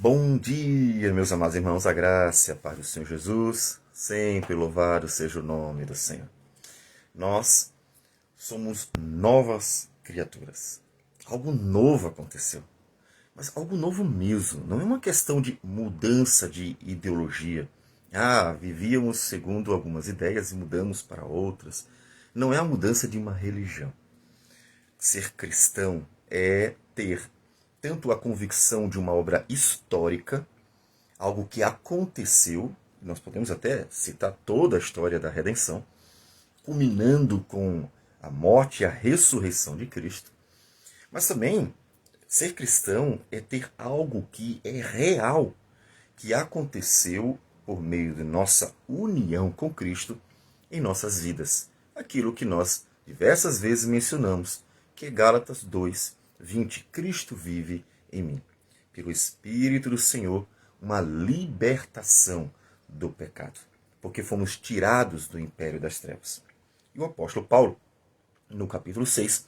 Bom dia, meus amados irmãos, a graça e a paz do Senhor Jesus, sempre louvado seja o nome do Senhor. Nós somos novas criaturas. Algo novo aconteceu, mas algo novo mesmo. Não é uma questão de mudança de ideologia. Vivíamos segundo algumas ideias e mudamos para outras. Não é a mudança de uma religião. Ser cristão é ter tanto a convicção de uma obra histórica, algo que aconteceu, nós podemos até citar toda a história da redenção, culminando com a morte e a ressurreição de Cristo. Mas também, ser cristão é ter algo que é real, que aconteceu por meio de nossa união com Cristo em nossas vidas. Aquilo que nós diversas vezes mencionamos, que é Gálatas 2:20. Cristo vive em mim. Pelo Espírito do Senhor, uma libertação do pecado, porque fomos tirados do império das trevas. E o apóstolo Paulo, no capítulo 6,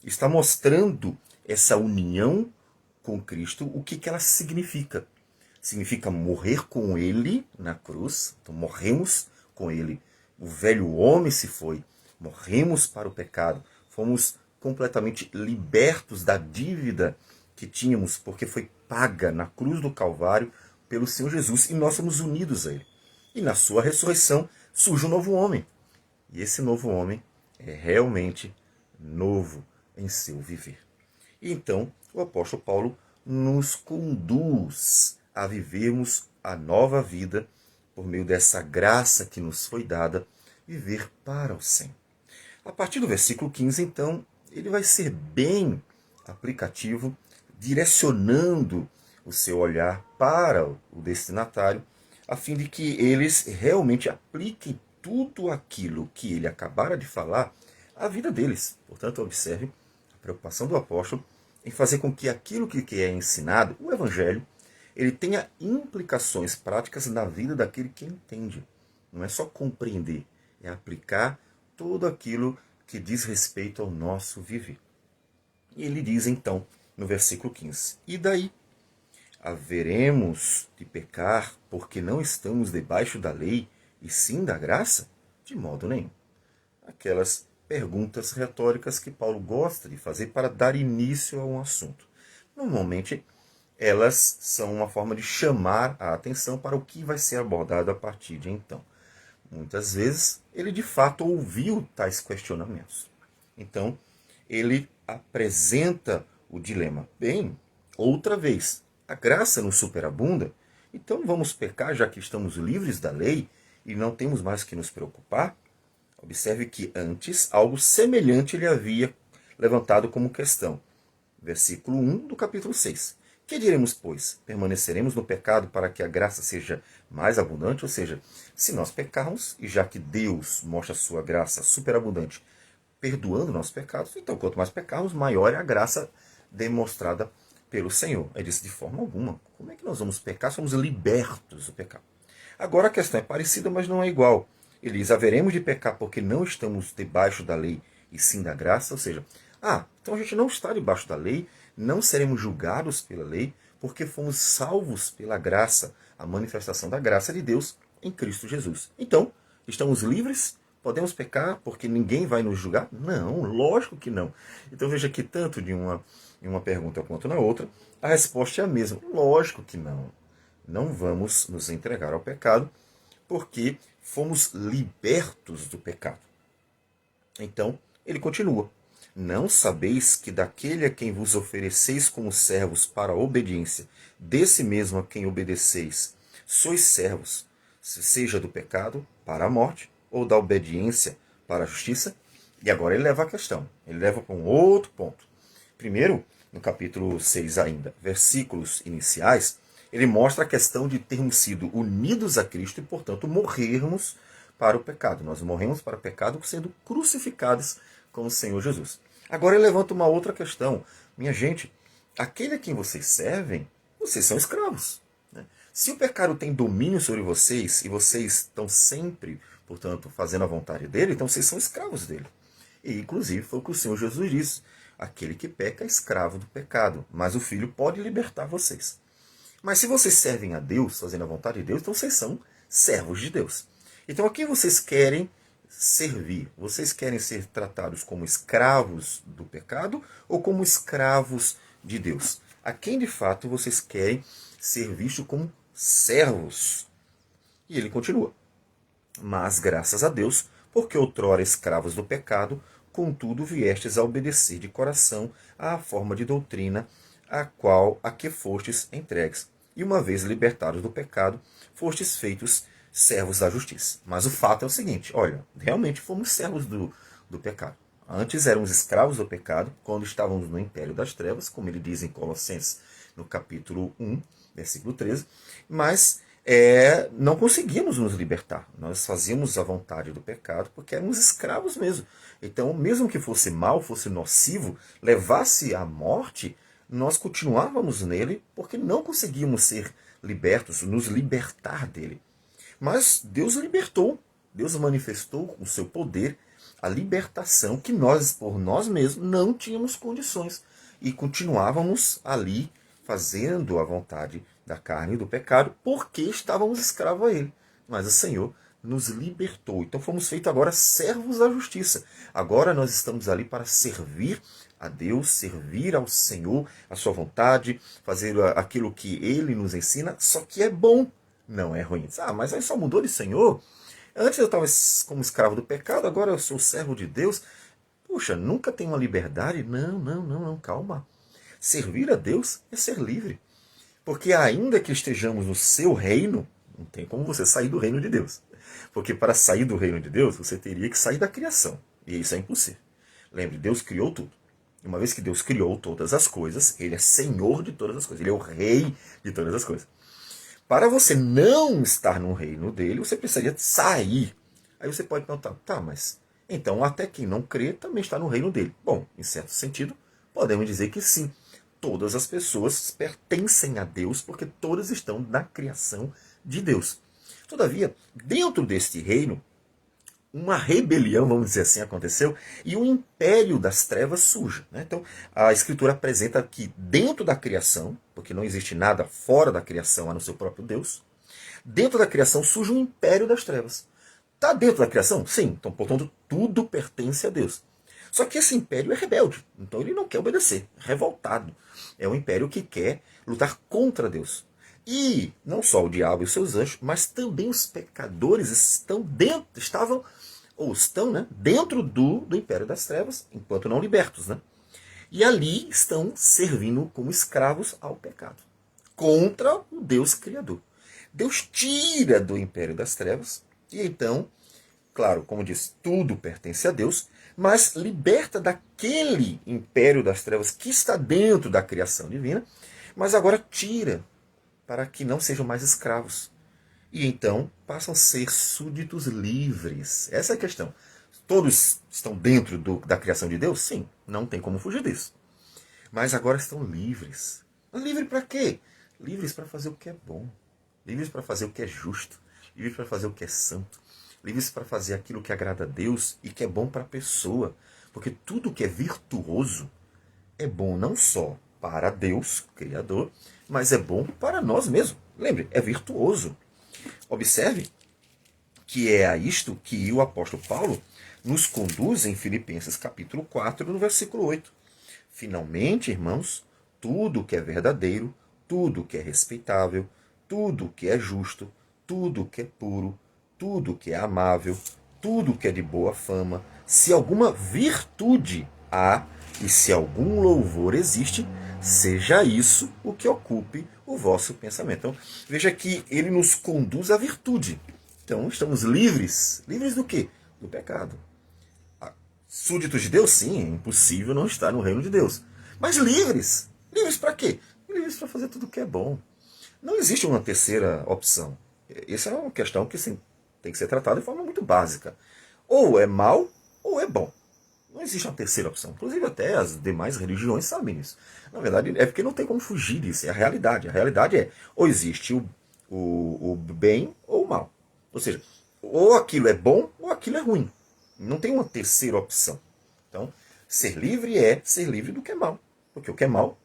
está mostrando essa união com Cristo, o que ela significa. Significa morrer com Ele na cruz, então morremos com Ele. O velho homem se foi, morremos para o pecado, fomos completamente libertos da dívida que tínhamos, porque foi paga na cruz do Calvário pelo Senhor Jesus, e nós somos unidos a Ele. E na sua ressurreição surge um novo homem. E esse novo homem é realmente novo em seu viver. E então o apóstolo Paulo nos conduz a vivermos a nova vida por meio dessa graça que nos foi dada, viver para o Senhor. A partir do versículo 15, então, ele vai ser bem aplicativo, direcionando o seu olhar para o destinatário, a fim de que eles realmente apliquem tudo aquilo que ele acabara de falar à vida deles. Portanto, observe a preocupação do apóstolo em fazer com que aquilo que é ensinado, o Evangelho, ele tenha implicações práticas na vida daquele que entende. Não é só compreender, é aplicar tudo aquilo que diz respeito ao nosso viver. E ele diz então, no versículo 15, e daí? Haveremos de pecar porque não estamos debaixo da lei e sim da graça? De modo nenhum. Aquelas perguntas retóricas que Paulo gosta de fazer para dar início a um assunto. Normalmente, elas são uma forma de chamar a atenção para o que vai ser abordado a partir de então. Muitas vezes, ele de fato ouviu tais questionamentos. Então, ele apresenta o dilema. Bem, outra vez, a graça nos superabunda, então vamos pecar já que estamos livres da lei e não temos mais que nos preocupar? Observe que antes algo semelhante ele havia levantado como questão. Versículo 1 do capítulo 6. Que diremos, pois? Permaneceremos no pecado para que a graça seja mais abundante? Ou seja, se nós pecarmos, e já que Deus mostra a sua graça superabundante, perdoando nossos pecados, então quanto mais pecarmos, maior é a graça demonstrada pelo Senhor. Ele disse, de forma alguma. Como é que nós vamos pecar? Somos libertos do pecado. Agora a questão é parecida, mas não é igual. Ele diz, haveremos de pecar porque não estamos debaixo da lei e sim da graça. Ou seja, então a gente não está debaixo da lei, não seremos julgados pela lei, porque fomos salvos pela graça, a manifestação da graça de Deus em Cristo Jesus. Então, estamos livres? Podemos pecar porque ninguém vai nos julgar? Não, lógico que não. Então veja que tanto em uma pergunta quanto na outra, a resposta é a mesma. Lógico que não. Não vamos nos entregar ao pecado, porque fomos libertos do pecado. Então, ele continua. Não sabeis que daquele a quem vos ofereceis como servos para a obediência, desse mesmo a quem obedeceis, sois servos, seja do pecado para a morte, ou da obediência para a justiça? E agora ele leva a questão, ele leva para um outro ponto. Primeiro, no capítulo 6 ainda, versículos iniciais, ele mostra a questão de termos sido unidos a Cristo e, portanto, morrermos para o pecado. Nós morremos para o pecado sendo crucificados com o Senhor Jesus. Agora ele levanta uma outra questão. Minha gente, aquele a quem vocês servem, vocês são escravos. Né? Se o pecado tem domínio sobre vocês e vocês estão sempre, portanto, fazendo a vontade dele, então vocês são escravos dele. E, inclusive, foi o que o Senhor Jesus disse. Aquele que peca é escravo do pecado, mas o Filho pode libertar vocês. Mas se vocês servem a Deus, fazendo a vontade de Deus, então vocês são servos de Deus. Então a quem vocês querem servir? Vocês querem ser tratados como escravos do pecado ou como escravos de Deus? A quem de fato vocês querem ser vistos como servos? E ele continua. Mas graças a Deus, porque outrora escravos do pecado, contudo viestes a obedecer de coração à forma de doutrina a que fostes entregues. E uma vez libertados do pecado, fostes feitos servos da justiça. Mas o fato é o seguinte, olha, realmente fomos servos do pecado. Antes éramos escravos do pecado, quando estávamos no império das trevas, como ele diz em Colossenses, no capítulo 1, versículo 13, mas não conseguimos nos libertar. Nós fazíamos a vontade do pecado porque éramos escravos mesmo. Então, mesmo que fosse mal, fosse nocivo, levasse à morte, nós continuávamos nele porque não conseguíamos ser libertos, nos libertar dele. Mas Deus libertou, Deus manifestou com o seu poder a libertação que nós, por nós mesmos, não tínhamos condições. E continuávamos ali fazendo a vontade da carne e do pecado, porque estávamos escravos a ele. Mas o Senhor nos libertou. Então fomos feitos agora servos da justiça. Agora nós estamos ali para servir a Deus, servir ao Senhor, a sua vontade, fazer aquilo que ele nos ensina, só que é bom, não é ruim. Mas aí só mudou de Senhor? Antes eu estava como escravo do pecado, agora eu sou servo de Deus. Puxa, nunca tem uma liberdade? Não, calma. Servir a Deus é ser livre. Porque ainda que estejamos no seu reino, não tem como você sair do reino de Deus. Porque para sair do reino de Deus, você teria que sair da criação. E isso é impossível. Lembre, Deus criou tudo. E uma vez que Deus criou todas as coisas, ele é Senhor de todas as coisas. Ele é o rei de todas as coisas. Para você não estar no reino dele, você precisaria sair. Aí você pode perguntar, mas então até quem não crê também está no reino dele. Bom, em certo sentido, podemos dizer que sim. Todas as pessoas pertencem a Deus porque todas estão na criação de Deus. Todavia, dentro deste reino, uma rebelião, vamos dizer assim, aconteceu e o império das trevas surge. Então, a Escritura apresenta que dentro da criação, porque não existe nada fora da criação a não ser o próprio Deus, dentro da criação surge um império das trevas. Está dentro da criação? Sim. Então, portanto, tudo pertence a Deus. Só que esse império é rebelde, então ele não quer obedecer, é revoltado. É um império que quer lutar contra Deus. E não só o diabo e os seus anjos, mas também os pecadores estão dentro do império das trevas, enquanto não libertos. E ali estão servindo como escravos ao pecado, contra o Deus Criador. Deus tira do império das trevas, e então, claro, como diz, tudo pertence a Deus, mas liberta daquele império das trevas que está dentro da criação divina, mas agora tira para que não sejam mais escravos. E então passam a ser súditos livres. Essa é a questão. Todos estão dentro da criação de Deus? Sim, não tem como fugir disso. Mas agora estão livres. Mas livres para quê? Livres para fazer o que é bom. Livres para fazer o que é justo. Livres para fazer o que é santo. Livres para fazer aquilo que agrada a Deus e que é bom para a pessoa. Porque tudo que é virtuoso é bom não só para Deus, Criador, mas é bom para nós mesmos. Lembre, é virtuoso. Observe que é a isto que o apóstolo Paulo nos conduz em Filipenses capítulo 4, no versículo 8. Finalmente, irmãos, tudo que é verdadeiro, tudo que é respeitável, tudo que é justo, tudo que é puro, tudo que é amável, tudo que é de boa fama, se alguma virtude há e se algum louvor existe, seja isso o que ocupe o vosso pensamento. Então, veja que ele nos conduz à virtude. Então, estamos livres. Livres do quê? Do pecado. Súditos de Deus, sim, é impossível não estar no reino de Deus. Mas livres. Livres para quê? Livres para fazer tudo o que é bom. Não existe uma terceira opção. Essa é uma questão que sim, tem que ser tratada de forma muito básica. Ou é mal, ou é bom. Não existe uma terceira opção. Inclusive até as demais religiões sabem isso. Na verdade, é porque não tem como fugir disso. É a realidade. A realidade é, ou existe o bem ou o mal. Ou seja, ou aquilo é bom ou aquilo é ruim. Não tem uma terceira opção. Então, ser livre é ser livre do que é mal. Porque o que é mal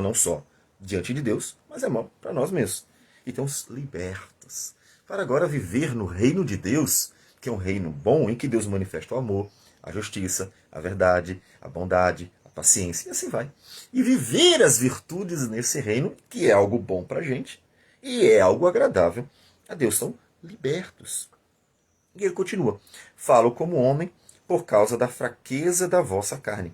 não só diante de Deus, mas é mal para nós mesmos. Então, libertos, para agora viver no reino de Deus, que é um reino bom, em que Deus manifesta o amor, a justiça, a verdade, a bondade, a paciência, e assim vai. E viver as virtudes nesse reino, que é algo bom para a gente, e é algo agradável a Deus. Estão libertos. E ele continua: falo como homem por causa da fraqueza da vossa carne.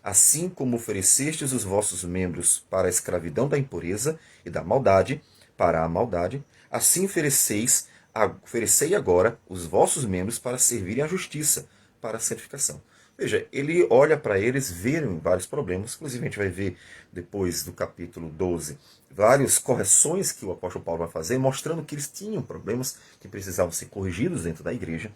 Assim como oferecestes os vossos membros para a escravidão da impureza e da maldade, para a maldade, assim oferecei agora os vossos membros para servirem à justiça, para a santificação. Veja, ele olha para eles, vê vários problemas, inclusive a gente vai ver depois do capítulo 12, várias correções que o apóstolo Paulo vai fazer, mostrando que eles tinham problemas que precisavam ser corrigidos dentro da igreja.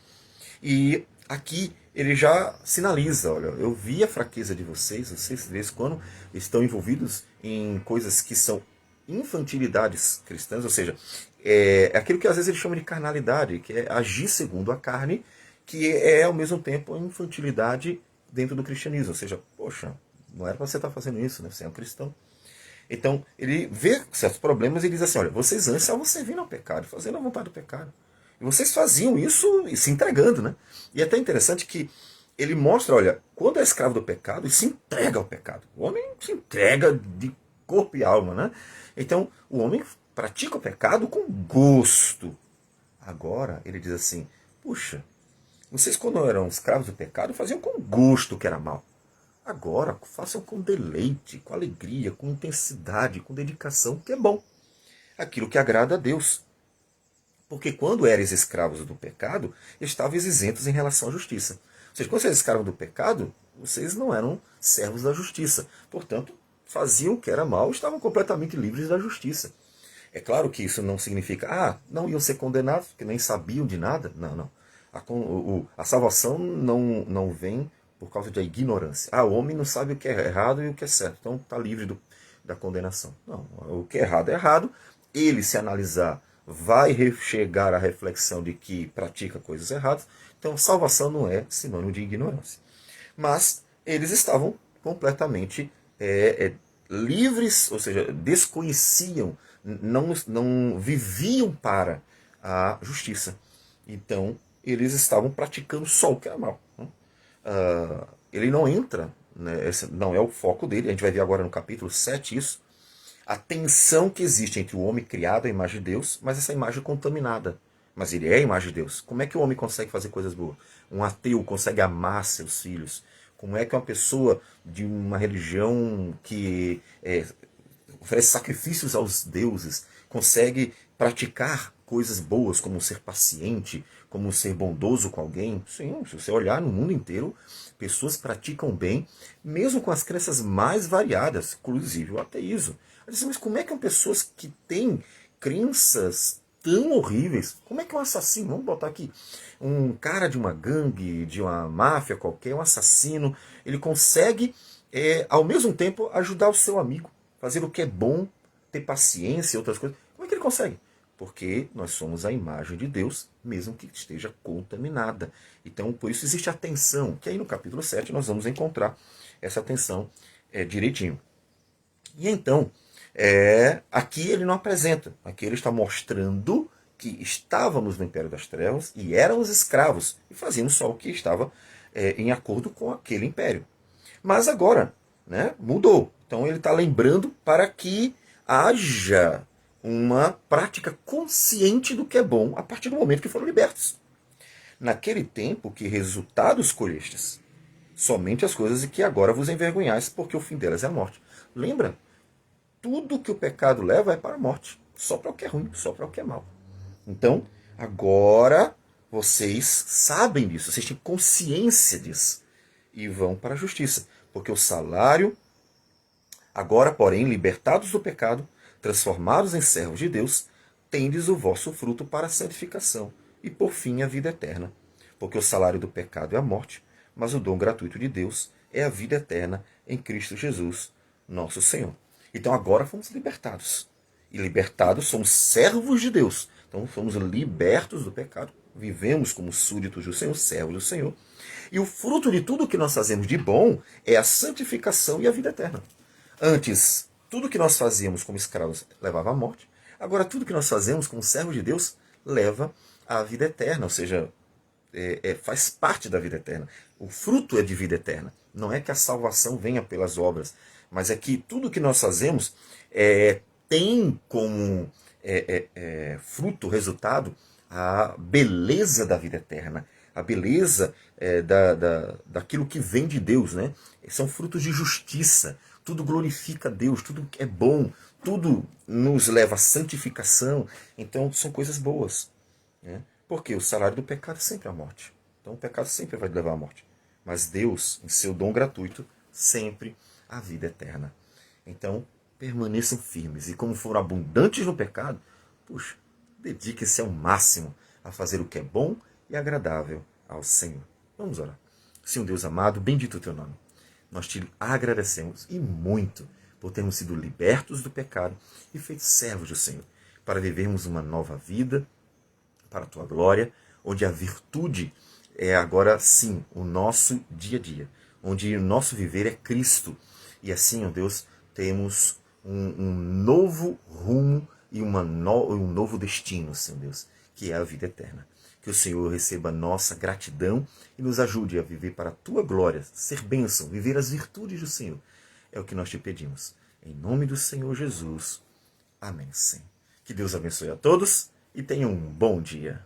E aqui ele já sinaliza: olha, eu vi a fraqueza de vocês de vez em quando estão envolvidos em coisas que são infantilidades cristãs, ou seja, é aquilo que às vezes ele chama de carnalidade, que é agir segundo a carne, que é ao mesmo tempo a infantilidade dentro do cristianismo. Ou seja, poxa, não era para você estar fazendo isso, né? Você é um cristão. Então, ele vê certos problemas e diz assim: olha, vocês antes estavam servindo ao pecado, fazendo a vontade do pecado. E vocês faziam isso e se entregando, né? E é até interessante que ele mostra, olha, quando é escravo do pecado, ele se entrega ao pecado. O homem se entrega de corpo e alma, né? Então, o homem pratica o pecado com gosto. Agora, ele diz assim: puxa, vocês quando eram escravos do pecado faziam com gosto que era mal. Agora, façam com deleite, com alegria, com intensidade, com dedicação, que é bom. Aquilo que agrada a Deus. Porque quando eres escravos do pecado, estavam isentos em relação à justiça. Ou seja, quando vocês eram escravos do pecado, vocês não eram servos da justiça. Portanto, faziam o que era mal e estavam completamente livres da justiça. É claro que isso não significa, não iam ser condenados, porque nem sabiam de nada. Não, não. A salvação não vem por causa da ignorância. O homem não sabe o que é errado e o que é certo, então está livre da condenação. Não, o que é errado. Ele, se analisar, vai chegar à reflexão de que pratica coisas erradas. Então, salvação não é sinônimo de ignorância. Mas eles estavam completamente livres, ou seja, desconheciam, não viviam para a justiça. Então, eles estavam praticando só o que era mal. Ele não entra, né, esse não é o foco dele, a gente vai ver agora no capítulo 7 isso, a tensão que existe entre o homem criado à imagem de Deus, mas essa imagem contaminada. Mas ele é a imagem de Deus. Como é que o homem consegue fazer coisas boas? Um ateu consegue amar seus filhos? Como é que uma pessoa de uma religião que oferece sacrifícios aos deuses consegue praticar coisas boas, como ser paciente, como ser bondoso com alguém? Sim, se você olhar no mundo inteiro, pessoas praticam bem, mesmo com as crenças mais variadas, inclusive o ateísmo. Mas como é que pessoas que têm crenças tão horríveis, como é que um assassino, vamos botar aqui, um cara de uma gangue, de uma máfia qualquer, um assassino, ele consegue, ao mesmo tempo, ajudar o seu amigo, fazer o que é bom, ter paciência e outras coisas? Como é que ele consegue? Porque nós somos a imagem de Deus, mesmo que esteja contaminada. Então, por isso existe a tensão, que aí no capítulo 7 nós vamos encontrar essa tensão direitinho. E então, aqui ele não apresenta, aqui ele está mostrando que estávamos no Império das Trevas e éramos escravos, e fazíamos só o que estava em acordo com aquele império. Mas agora, né, mudou. Então ele está lembrando para que haja uma prática consciente do que é bom a partir do momento que foram libertos. Naquele tempo, que resultados colhestes? Somente as coisas de que agora vos envergonhais, porque o fim delas é a morte. Lembra? Tudo que o pecado leva é para a morte. Só para o que é ruim, só para o que é mal. Então, agora vocês sabem disso, vocês têm consciência disso. E vão para a justiça. Porque o salário, agora, porém, libertados do pecado, transformados em servos de Deus, tendes o vosso fruto para a santificação e, por fim, a vida eterna. Porque o salário do pecado é a morte, mas o dom gratuito de Deus é a vida eterna em Cristo Jesus, nosso Senhor. Então agora fomos libertados. E libertados somos servos de Deus. Então fomos libertos do pecado, vivemos como súditos do Senhor, servos do Senhor. E o fruto de tudo que nós fazemos de bom é a santificação e a vida eterna. Antes tudo que nós fazíamos como escravos levava à morte. Agora, tudo que nós fazemos como servos de Deus leva à vida eterna, ou seja, faz parte da vida eterna. O fruto é de vida eterna. Não é que a salvação venha pelas obras, mas é que tudo que nós fazemos tem como fruto, resultado, a beleza da vida eterna, a beleza daquilo que vem de Deus. Né? São frutos de justiça, tudo glorifica a Deus, tudo é bom, tudo nos leva à santificação. Então são coisas boas. Né? Porque o salário do pecado sempre é a morte. Então o pecado sempre vai levar à morte. Mas Deus, em seu dom gratuito, sempre a vida eterna. Então, permaneçam firmes. E como foram abundantes no pecado, puxa, dediquem-se ao máximo a fazer o que é bom e agradável ao Senhor. Vamos orar. Senhor Deus amado, bendito o teu nome. Nós te agradecemos e muito por termos sido libertos do pecado e feitos servos do Senhor, para vivermos uma nova vida, para a tua glória, onde a virtude é agora sim o nosso dia a dia, onde o nosso viver é Cristo. E assim, ó Deus, temos um novo rumo e um novo destino, Senhor Deus, que é a vida eterna. Que o Senhor receba nossa gratidão e nos ajude a viver para a tua glória, ser bênção, viver as virtudes do Senhor. É o que nós te pedimos. Em nome do Senhor Jesus. Amém, Senhor. Que Deus abençoe a todos e tenham um bom dia.